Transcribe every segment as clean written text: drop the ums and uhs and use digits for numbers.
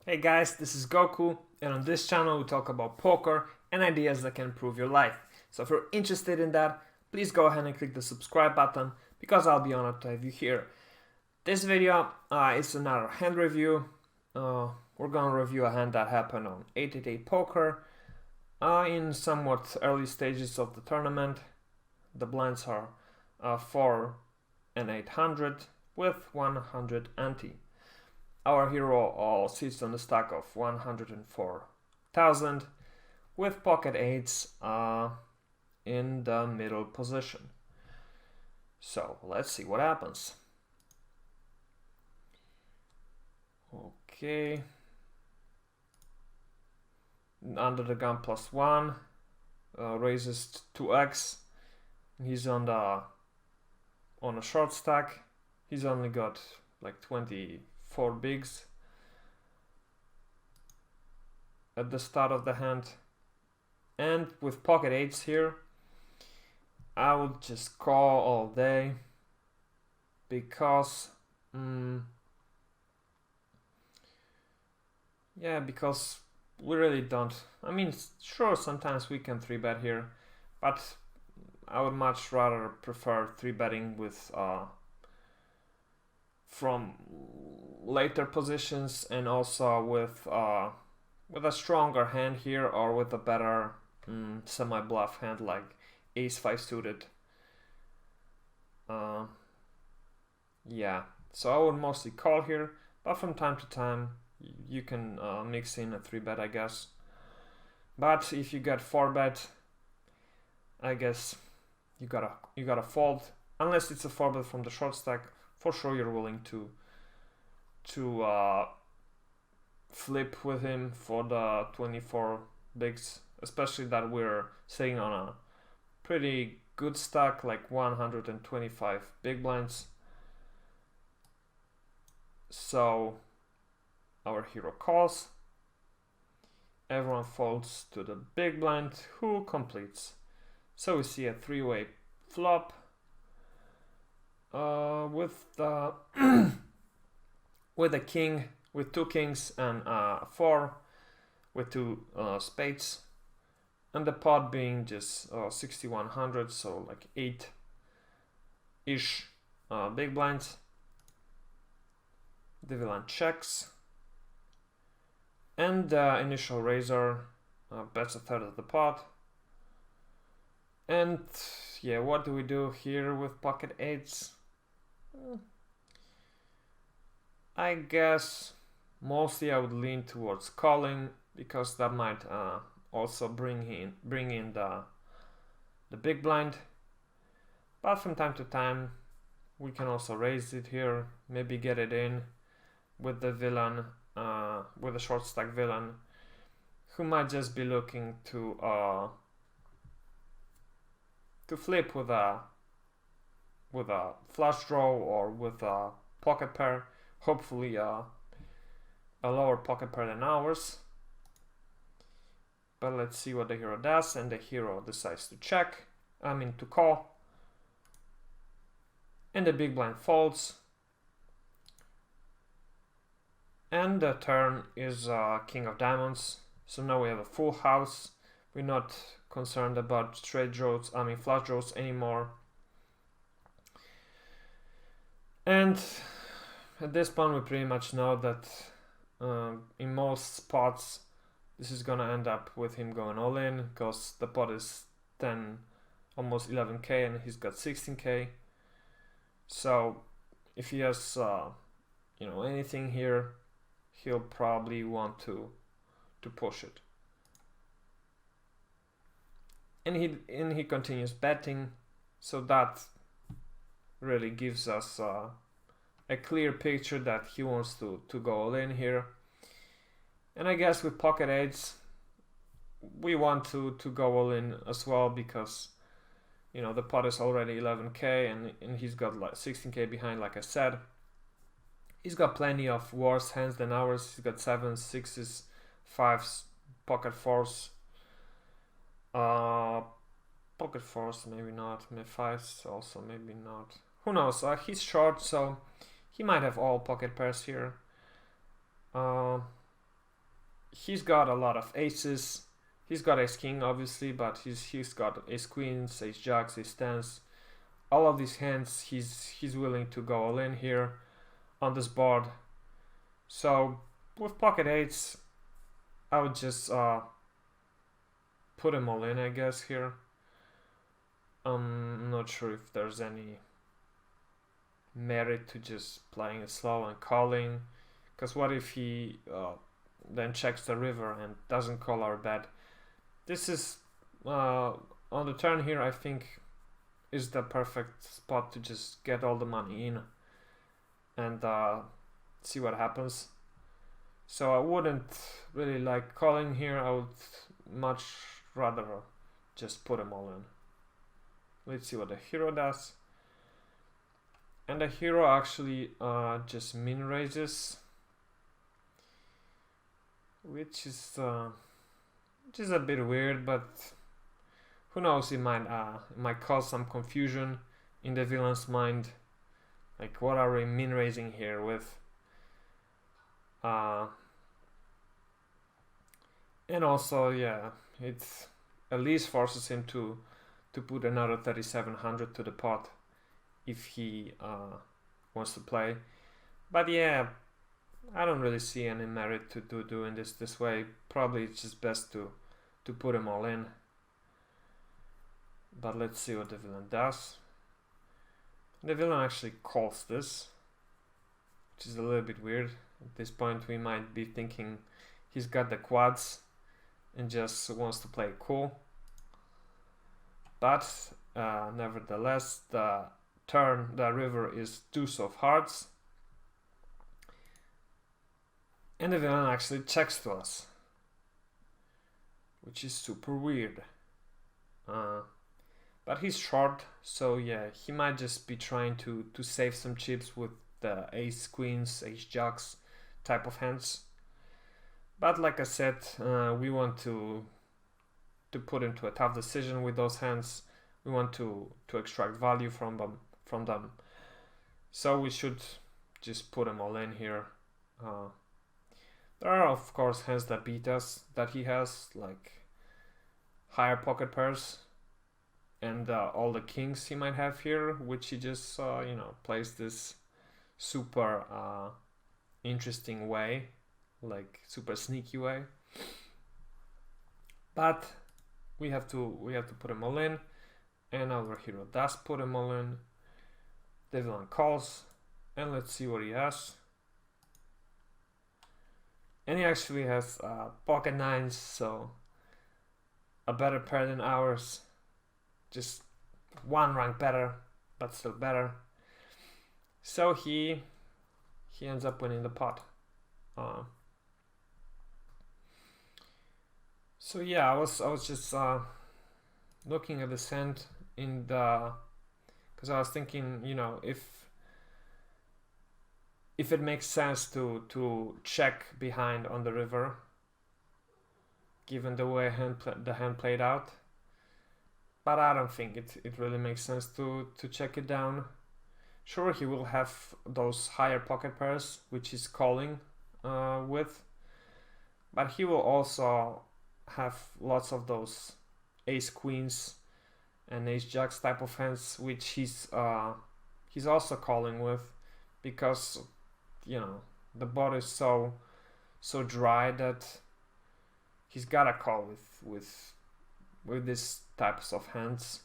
Hey guys, this is Goku, and on this channel we talk about poker and ideas that can improve your life. So if you're interested in that, please go ahead and click the subscribe button because I'll be honored to have you here. This video is another hand review. We're gonna review a hand that happened on 888 Poker in somewhat early stages of the tournament. The blinds are 4 and 800 with 100 ante. Our hero sits on a stack of 104,000 with pocket eights in the middle position. So let's see what happens. Okay. Under the gun +1 raises 2x. He's on a short stack. He's only got like 24 bigs at the start of the hand, and with pocket eights here I would just call all day because because we really don't. I mean, sure, sometimes we can 3-bet here, but I would much rather prefer 3-betting with from later positions, and also with a stronger hand here, or with a better semi-bluff hand like ace-5 suited. Yeah, so I would mostly call here, but from time to time you can mix in a 3-bet, I guess. But if you get 4-bet, I guess you gotta fold, unless it's a 4-bet from the short stack. For sure you're willing to flip with him for the 24 bigs, especially that we're sitting on a pretty good stack, like 125 big blinds. So our hero calls, everyone folds to the big blind, who completes. So we see a 3-way flop with the with a king, with 2 kings and 4 with 2 spades, and the pot being just 6100, so like 8-ish big blinds. The villain checks, and the initial raiser bets a third of the pot. And yeah, what do we do here with pocket eights? I guess mostly I would lean towards calling, because that might also bring in the big blind. But from time to time we can also raise it here, maybe get it in with the villain, with a short stack villain, who might just be looking to flip with a flush draw or with a pocket pair, hopefully a lower pocket pair than ours. But let's see what the hero does, and the hero decides to to call, and the big blind folds, and the turn is king of diamonds. So now we have a full house. We're not concerned about straight draws, flush draws anymore. And at this point we pretty much know that in most spots this is gonna end up with him going all in, because the pot is 10, almost 11k, and he's got 16k. So if he has anything here, he'll probably want to push it. And he continues betting, so that really gives us a clear picture that he wants to go all in here. And I guess with pocket eights we want to go all in as well, because the pot is already 11k, and he's got like 16k behind. Like I said, he's got plenty of worse hands than ours. He's got 7s, 6s, 5s, pocket 4s, pocket 4s maybe not, maybe 5s also maybe not, who knows. He's short, so he might have all pocket pairs here. he's got a lot of aces. He's got ace king obviously, but he's got ace queens, ace jacks, ace tens. All of these hands he's willing to go all in here on this board. So with pocket eights, I would just put him all in, I guess, here. I'm not sure if there's any merit to just playing it slow and calling, because what if he then checks the river and doesn't call our bet? This is on the turn here, I think, is the perfect spot to just get all the money in and see what happens. So I wouldn't really like calling here. I would much rather just put them all in. Let's see what the hero does. And the hero actually just min raises, which is a bit weird, but who knows? It might cause some confusion in the villain's mind. Like, what are we min raising here with? And also, yeah, it at least forces him to put another 3,700 to the pot if he wants to play. But yeah, I don't really see any merit to doing this way. Probably it's just best to put them all in. But let's see what the villain does. The villain actually calls this, which is a little bit weird. At this point we might be thinking he's got the quads and just wants to play cool. But nevertheless, the river is deuce of hearts, and the villain actually checks to us, which is super weird. But he's short, so yeah, he might just be trying to save some chips with the ace queens, ace jacks type of hands. But like I said, we want to put him to a tough decision with those hands. We want to extract value from them. So we should just put them all in here. There are of course hands that beat us that he has, like higher pocket pairs and all the kings he might have here, which he just plays this super interesting way, like super sneaky way. But we have to put them all in, and our hero does put them all in. The villain calls, and let's see what he has. And he actually has pocket nines, so a better pair than ours. Just one rank better, but still better. So he ends up winning the pot. So yeah, I was just looking at this hand because I was thinking, if it makes sense to check behind on the river, given the way the hand played out. But I don't think it really makes sense to check it down. Sure, he will have those higher pocket pairs, which he's calling with, but he will also have lots of those ace queens and ace jacks type of hands, which he's also calling with, because the board is so dry that he's gotta call with these types of hands.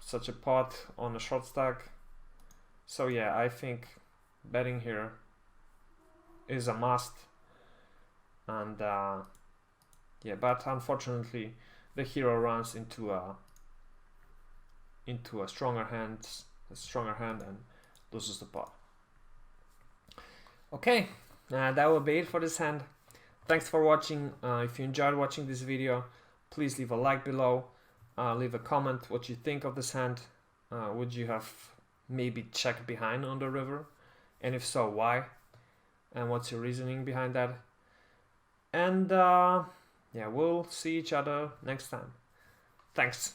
Such a pot on a short stack. So yeah, I think betting here is a must. And yeah, but unfortunately the hero runs into a stronger hand and loses the pot. Okay, that will be it for this hand. Thanks for watching. If you enjoyed watching this video, please leave a like below. Leave a comment what you think of this hand. Would you have maybe checked behind on the river? And if so, why? And what's your reasoning behind that? And yeah, we'll see each other next time. Thanks.